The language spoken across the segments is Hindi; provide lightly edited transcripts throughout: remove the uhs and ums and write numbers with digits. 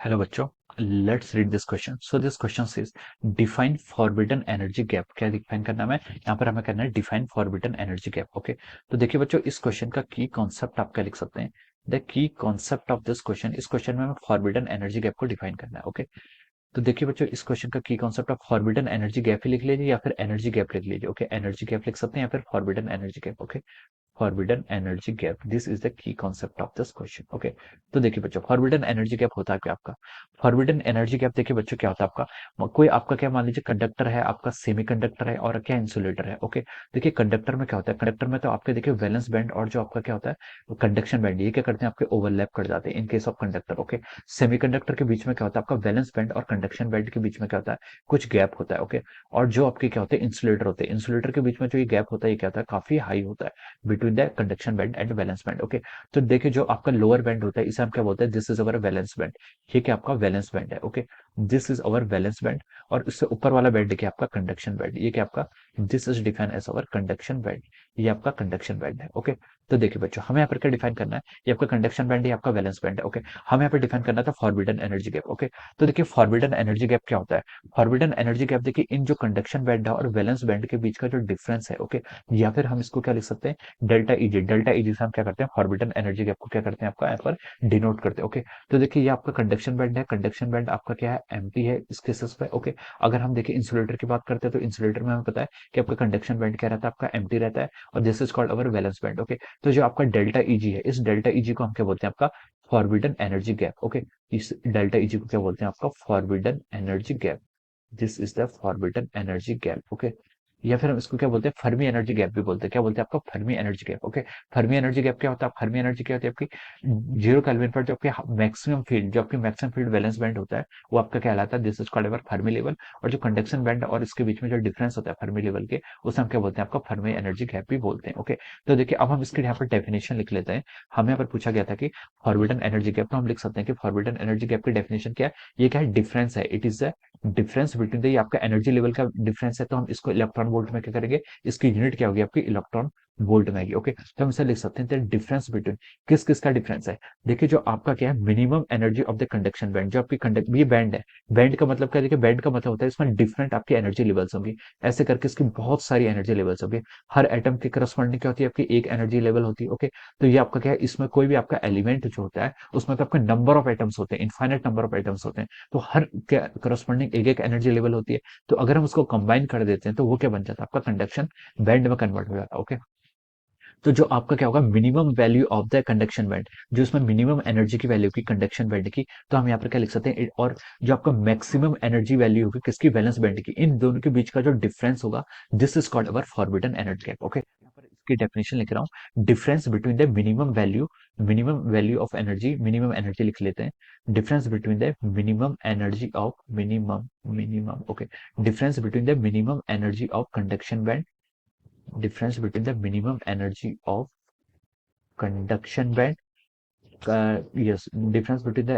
हेलो बच्चों, let's read this question. So this question is define forbidden energy gap. क्या डिफाइन करना है? यहाँ पर हमें करना है define forbidden energy gap. Okay, तो देखिए बच्चों, इस क्वेश्चन का की कॉन्सेप्ट आप क्या लिख सकते हैं? The key concept of this question, इस क्वेश्चन में हमें फॉरबिडन एनर्जी गैप को डिफाइन करना है. ओके, तो देखिए बच्चों, इस क्वेश्चन का की concept of forbidden energy gap ही लिख लीजिए या फिर एनर्जी गैप लिख लीजिए. ओके, एनर्जी गैप लिख सकते हैं या फिर forbidden energy gap. Okay, forbidden energy gap, this is the key concept of this question. Okay, तो देखिए बच्चों, फॉरबिडन एनर्जी गैप होता है क्या आपका? फॉरबिडन एनर्जी गैप देखिए बच्चों क्या होता है आपका? कोई आपका क्या मान लीजिए कंडक्टर है, आपका सेमी कंडक्टर है और क्या इंसुलेटर है. ओके, देखिए कंडक्टर में क्या होता है? कंडक्टर में तो आपके देखिए वैलेंस बैंड और जो आपका क्या होता है कंडक्शन बैंड, ये क्या करते हैं आपके ओवरलैप कर जाते हैं in case of conductor. Okay, semi conductor के बीच में क्या होता है आपका वैलेंस बैंड और कंडक्शन बैंड के बीच में क्या होता है? कुछ गैप होता है. ओके, और जो आपके क्या होते हैं इंसुलेटर होते हैं, इंसुलेटर के बीच में जो ये गैप होता है ये क्या होता है? काफी हाई होता है between the conduction band and valence band. Okay, तो देखिए जो आपका लोअर बैंड होता है इसे हम क्या बोलते हैं? This is our valence band. ये क्या आपका वैलेंस बैंड है. Okay, this is our valence band. और इससे ऊपर वाला बैंड देखिए आपका कंडक्शन बैंड. ये क्या आपका? This is define as our conduction band. ये आपका कंडक्शन बैंड है. ओके, तो देखिए बच्चों, हमें यहाँ पर क्या डिफाइन करना है? ये आपका कंडक्शन बैंड है, ये आपका वैलेंस बैंड है. ओके, हमें यहाँ पर डिफाइन करना था फॉरबिडन एनर्जी गैप. ओके, तो देखिए फॉरबिडन एनर्जी गैप क्या होता है? फॉरबिडन एनर्जी गैप देखिए इन जो कंडक्शन बैंड है और वैलेंस बैंड के बीच का जो डिफरेंस है. ओके, या फिर हम इसको क्या लिख सकते हैं? Delta easy. डेल्टा इजी से हम क्या करते हैं? फॉरबिडन एनर्जी गैप को क्या करते हैं आपका यहाँ पर डिनोट करते हैं. ओके, तो देखिए ये आपका कंडक्शन बैंड है, कंडक्शन बैंड आपका क्या है? एम्प्टी है इस केसेस पे. ओके, अगर हम देखिए इंसुलेटर की बात करते हैं तो इंसुलेटर में हमें पता है कि आपका कंडक्शन बैंड क्या रहता है? आपका एम्प्टी रहता है और this is called our valence band. Okay, तो जो आपका डेल्टा इजी है, इस डेल्टा इजी को हम क्या बोलते हैं? आपका फॉरबिडन एनर्जी गैप. ओके, इस डेल्टा इजी को क्या बोलते हैं? आपका forbidden energy gap. This is the forbidden energy gap. Okay, या फिर हम इसको क्या बोलते हैं? फर्मी एनर्जी गैप भी बोलते हैं. क्या बोलते हैं? आपका Fermi energy gap. Okay, Fermi energy gap क्या होता है? फर्मी एनर्जी क्या होती है आपकी? जीरो केल्विन पर जो आपकी मैक्सिमम फील्ड, जो आपकी मैक्सिमम फील्ड वैलेंस बैंड होता है वो आपका कहलाता है this is called our Fermi level. और जो कंडक्शन बैंड और इसके बीच में जो डिफरेंस होता है फर्मी लेवल के, उसे हम क्या बोलते हैं? आपका फर्मी एनर्जी गैप भी बोलते हैं. ओके, तो देखिए अब हम इसके यहाँ पर डेफिनेशन लिख लेते हैं. हमें यहाँ पर पूछा गया था कि फॉरबिडन एनर्जी गैप, तो हम लिख सकते हैं कि फॉरबिडन एनर्जी गैप की डेफिनेशन क्या है? ये क्या है? डिफरेंस है. It is the difference between the, ये आपका एनर्जी लेवल का डिफरेंस है, तो हम इसको इलेक्ट्रॉन वोल्ट में क्या करेंगे? इसकी यूनिट क्या होगी? आपकी इलेक्ट्रॉन वोल्ट में आएगी. ओके, तो हम इसे लिख सकते हैं डिफरेंस बिटवीन, किस किस का डिफरेंस है? देखिए जो आपका क्या है? Minimum energy of the conduction band, जो आपकी कंडक्ट ये बैंड है. बैंड का मतलब क्या है? देखिए बैंड का मतलब होता है इसमें डिफरेंट आपकी एनर्जी लेवल्स होंगी. ऐसे करके इसकी बहुत सारी एनर्जी लेवल्स होंगी. हर एटम के करस्पॉन्डिंग क्या होती है? आपकी एक एनर्जी लेवल होती है. ओके, तो ये आपका क्या है? इसमें कोई भी आपका एलिमेंट जो होता है उसमें तो आपका नंबर ऑफ एटम्स होते हैं, इनफाइनाइट नंबर ऑफ एटम्स होते हैं. तो हर करस्पॉन्डिंग एक एक एनर्जी लेवल होती है. तो अगर हम उसको कंबाइन कर देते हैं तो वो क्या बन जाता है? आपका कंडक्शन बैंड में कन्वर्ट हो जाता है. ओके, तो जो आपका क्या होगा? Minimum value of the conduction band, जो इसमें मिनिमम एनर्जी की वैल्यू की कंडक्शन बैंड की, तो हम यहाँ पर क्या लिख सकते हैं? और जो आपका मैक्सिमम एनर्जी वैल्यू होगी किसकी? वैलेंस बैंड की, इन दोनों के बीच का जो डिफरेंस होगा this is called our forbidden energy gap. Okay, यहाँ पर इसकी डेफिनेशन लिख रहा हूँ. Difference between the minimum value of energy, minimum energy लिख लेते हैं. Difference between the minimum energy of minimum. Okay, difference between the minimum energy of conduction band, difference between the minimum energy of conduction band. Yes, difference between the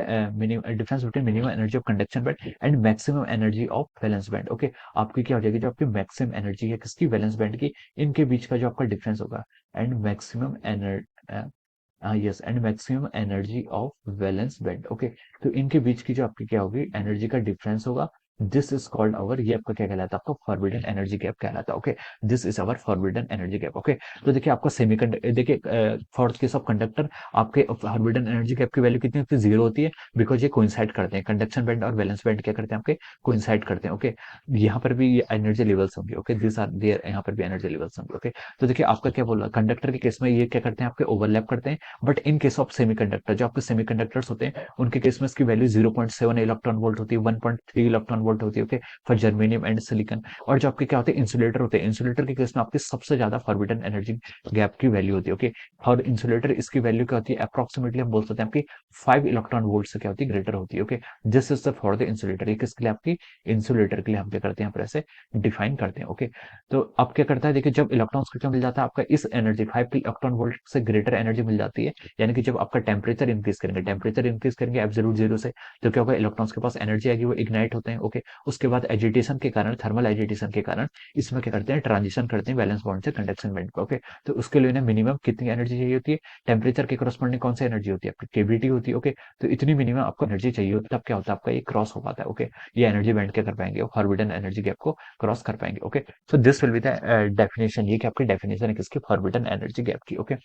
difference between minimum energy of conduction band and maximum energy of valence band. Okay, आपकी क्या हो जाएगी? जो आपकी मैक्सिमम एनर्जी है किसकी? वैलेंस बैंड की, इनके बीच का जो आपका डिफरेंस होगा. And maximum energy, yes, and maximum energy of valence band. Okay, तो इनके बीच की जो आपकी क्या होगी? एनर्जी का डिफरेंस होगा. दिस इज कॉल्ड अवर, ये आपका क्या कहलाता है? आपका फॉरबिडन एनर्जी गैप कहलाता है. Okay, this is our forbidden energy gap. Okay, तो देखिए आपका सेमी कंडक्टर, देखिए फॉर केस ऑफ कंडक्टर आपके फॉरबिडन एनर्जी गैप की वैल्यू कितनी होती है? जीरो होती है, बिकॉज ये कोइंसाइड करते हैं. कंडक्शन बैंड और वैलेंस बैंड क्या करते हैं? आपके कोइंसाइड करते हैं. ओके, यहाँ पर भी एनर्जी लेवल्स होंगे. ओके, दिस आर देयर, यहाँ पर भी एनर्जी लेवल्स होंगे. ओके, तो देखिए आपका क्या बोला? कंडक्टर के केस में ये क्या करते हैं? आपके ओवरलैप करते हैं. But in case of semiconductor, जो आपके सेमीकंडक्टर्स होते हैं उनके केस में इसकी वैल्यू 0.7 इलेक्ट्रॉन वोल्ट होती है, 1.3 इलेक्ट्रॉन वोल्ट होती है. Okay, for germanium and silicon. और जो आपके क्या होते हैं? इंसुलेटर होते हैं. इंसुलेटर के केस में आपकी सबसे ज्यादा फॉरबिडन एनर्जी गैप की वैल्यू होती है. ओके, और इंसुलेटर इसकी वैल्यू क्या होती है? अप्रोक्सीमेटली हम बोल सकते हैं आपकी 5 इलेक्ट्रॉन वोल्ट से क्या होती है? ग्रेटर होती है. Okay, this is the for the insulator. ये किसके लिए? आपकी इंसुलेटर के लिए हम क्या करते हैं? यहाँ पर ऐसे डिफाइन करते हैं. ओके, तो अब क्या करता है? देखिए जब इलेक्ट्रॉन्स को क्या मिल जाता है? आपका इस एनर्जी 5 इलेक्ट्रॉन वोल्ट से ग्रेटर एनर्जी मिल जाती है. यानी कि जब आपका टेम्परेचर इंक्रीज करेंगे, टेम्परेचर इंक्रीज करेंगे एब्सोल्यूट जीरो से, तो क्या होगा? इलेक्ट्रॉन्स के पास एनर्जी आएगी, वो इग्नाइट होते हैं. Okay, okay. उसके बाद एजिटेशन के कारण, थर्मल एजिटेशन के कारण इसमें क्या करते हैं, ट्रांजिशन करते हैं वैलेंस बॉन्ड से कंडक्शन बॉन्ड पे, ओके। तो उसके लिए ना मिनिमम कितनी एनर्जी चाहिए होती है, टेम्परेचर के करस्पॉन्डिंग कौन सी एनर्जी होती है आपकी, केवीटी होती है, ओके। तो इतनी मिनिमम आपको एनर्जी चाहिए होती है, तब क्या होता है आपका ये क्रॉस हो पाता है, ओके। ये एनर्जी बैंड क्या कर पाएंगे, फॉरबिडन एनर्जी गैप को क्रॉस कर पाएंगे, okay. So this will be the definition, ये कि आपकी डेफिनेशन है किसकी, फॉरबिडन एनर्जी गैप की, okay.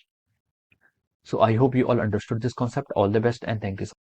So I hope you all understood this concept, all the best and thank you.